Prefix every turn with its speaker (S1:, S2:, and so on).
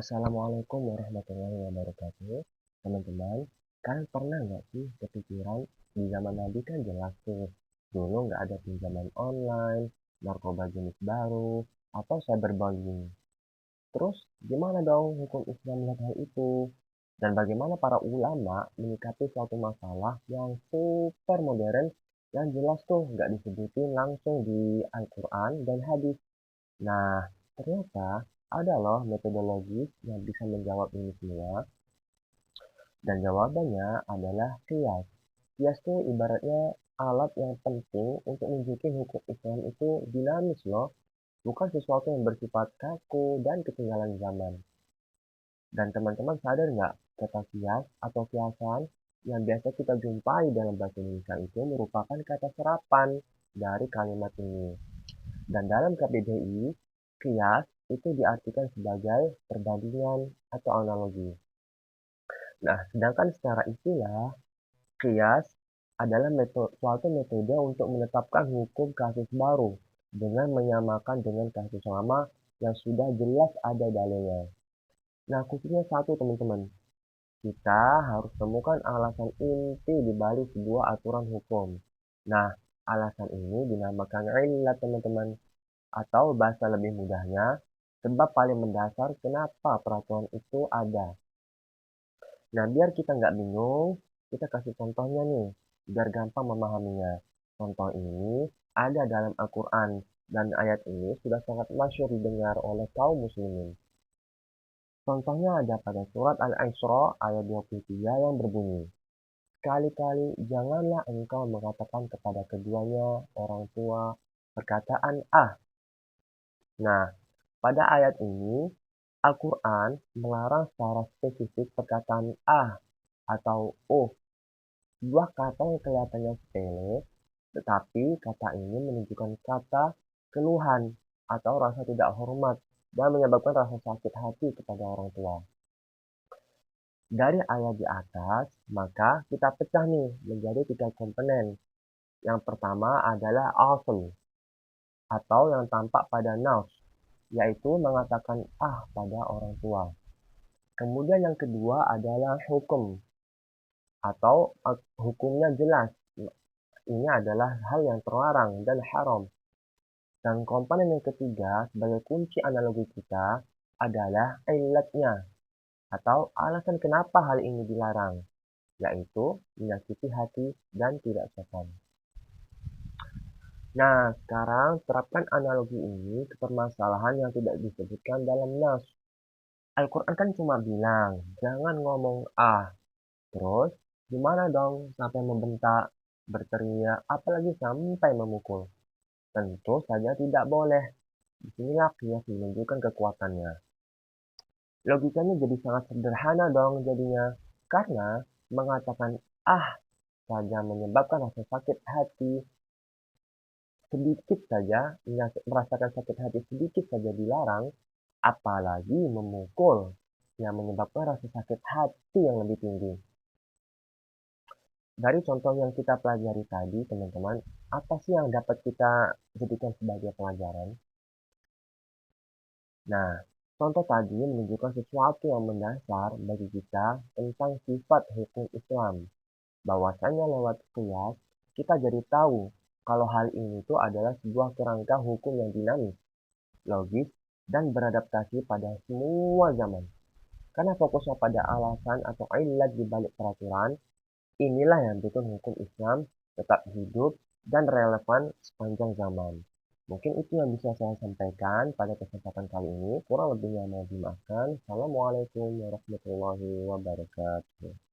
S1: Assalamualaikum warahmatullahi wabarakatuh. Teman-teman, kalian pernah nggak sih kepikiran di zaman Nabi kan jelas tuh, dulu nggak ada pinjaman online, narkoba jenis baru, atau cyberbullying. Terus gimana dong hukum Islam melihat hal itu? Dan bagaimana para ulama menyikapi suatu masalah yang super modern yang jelas tuh nggak disebutin langsung di Al-Quran dan hadis. Nah, ternyata ada loh metodologi yang bisa menjawab ini semua, dan jawabannya adalah kias. Kias itu ibaratnya alat yang penting untuk nunjukin hukum Islam itu dinamis loh, bukan sesuatu yang bersifat kaku dan ketinggalan zaman. Dan teman-teman sadar nggak, kata kias atau kiasan yang biasa kita jumpai dalam bahasa Indonesia itu merupakan kata serapan dari kalimat ini. Dan dalam KBBI, kias itu diartikan sebagai perbandingan atau analogi. Nah, sedangkan secara istilah, kias adalah suatu metode untuk menetapkan hukum kasus baru dengan menyamakan dengan kasus lama yang sudah jelas ada dalilnya. Nah, khususnya satu teman-teman, kita harus temukan alasan inti di balik sebuah aturan hukum. Nah, alasan ini dinamakan illat teman-teman, atau bahasa lebih mudahnya, sebab paling mendasar kenapa peraturan itu ada. Nah, biar kita nggak bingung, kita kasih contohnya nih, biar gampang memahaminya. Contoh ini ada dalam Al-Quran, dan ayat ini sudah sangat masyhur didengar oleh kaum muslimin. Contohnya ada pada surat Al-Isra ayat 23 yang berbunyi, sekali-kali janganlah engkau mengatakan kepada keduanya orang tua perkataan ah. Nah, pada ayat ini, Al-Quran melarang secara spesifik perkataan ah atau oh, sebuah kata yang kelihatannya sepele, tetapi kata ini menunjukkan kata keluhan atau rasa tidak hormat dan menyebabkan rasa sakit hati kepada orang tua. Dari ayat di atas, maka kita pecah nih menjadi 3 komponen. Yang pertama adalah asl atau yang tampak pada nafs, yaitu mengatakan ah pada orang tua. Kemudian yang kedua adalah hukum atau hukumnya jelas. Ini adalah hal yang terlarang dan haram. Dan komponen yang ketiga sebagai kunci analogi kita adalah illatnya atau alasan kenapa hal ini dilarang, yaitu menyakiti hati dan tidak sopan. Nah, sekarang terapkan analogi ini ke permasalahan yang tidak disebutkan dalam nas. Al-Quran kan cuma bilang, jangan ngomong ah. Terus, gimana dong sampai membentak, berteriak, apalagi sampai memukul? Tentu saja tidak boleh. Disinilah kias menunjukkan kekuatannya. Logikanya jadi sangat sederhana dong jadinya. Karena mengatakan ah saja menyebabkan rasa sakit hati sedikit saja, merasakan sakit hati sedikit saja dilarang, apalagi memukul yang menyebabkan rasa sakit hati yang lebih tinggi. Dari contoh yang kita pelajari tadi, teman-teman, apa sih yang dapat kita jadikan sebagai pelajaran? Nah, contoh tadi menunjukkan sesuatu yang mendasar bagi kita tentang sifat hukum Islam. Bahwasanya lewat qiyas, kita jadi tahu kalau hal ini itu adalah sebuah kerangka hukum yang dinamis, logis, dan beradaptasi pada semua zaman. Karena fokusnya pada alasan atau ilat di balik peraturan, inilah yang bikin hukum Islam tetap hidup dan relevan sepanjang zaman. Mungkin itu yang bisa saya sampaikan pada kesempatan kali ini. Kurang lebihnya mohon dimaafkan. Assalamualaikum warahmatullahi wabarakatuh.